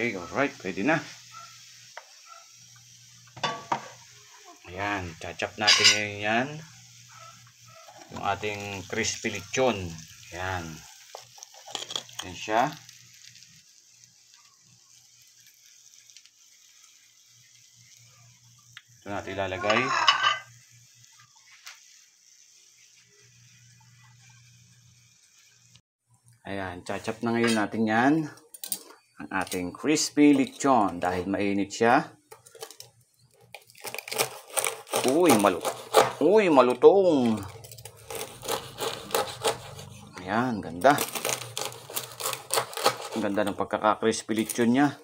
Okay, alright. Pwede na. Ayan, chachap natin ngayon yan. Yung ating crispy lechon. Ayan. Ayan siya. Ito natin ilalagay. Ayan, chachap na ngayon natin yan. Ang ating crispy lechon dahil mainit siya. Uy, malutong. Ayan, ganda. Ang ganda ng pagkaka-crispy lechon niya.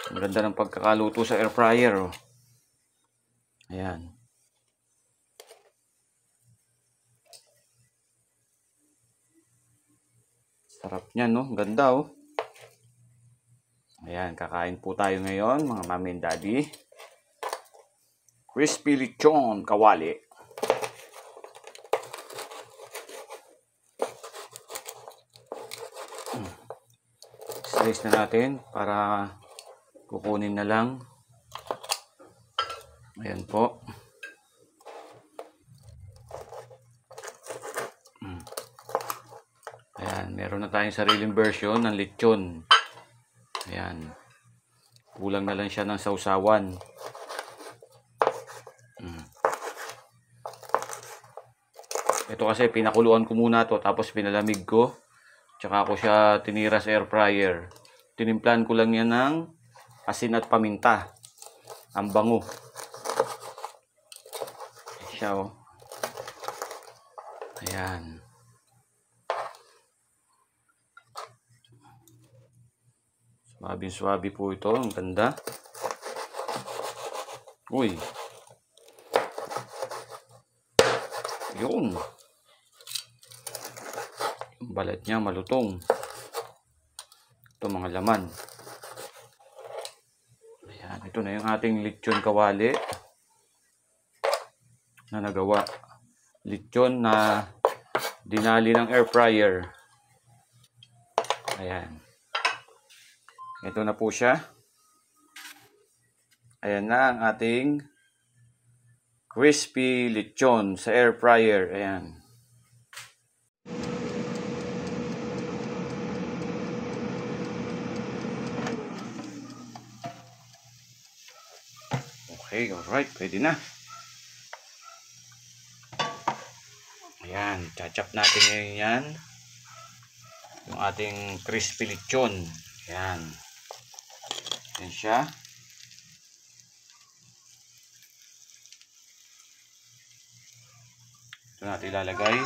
Ang ganda ng pagkakaluto sa air fryer. Oh. Ayan. Sarap niya, no? Ganda, oh. Ayan, kakain po tayo ngayon, mga mami and daddy. Crispy lechon kawali. Slice na natin para kukunin na lang. Ayan po. Ayan, meron na tayong sariling version ng lechon. Ayan. Kulang na lang siya ng sausawan. Ito kasi pinakuluan ko muna to tapos pinalamig ko. Tsaka ako siya tinira sa air fryer. Tinimplan ko lang yan ng asin at paminta. Ang bango. Siya, oh. Ayan. Swabe-swabe po ito. Ang ganda. Uy. Yun. Yung balat niya malutong. Ito mga laman. Ayan. Ito na yung ating lechon kawali na nagawa. Lechon na dinali ng air fryer. Ayan. Ito na po siya. Ayan na ang ating crispy lechon sa air fryer. Ayan. Okay, alright. Pwede na. Ayan. Chachap natin ngayon yan. Yung ating crispy lechon. Ayan. Ayan siya. Ito natin ilalagay.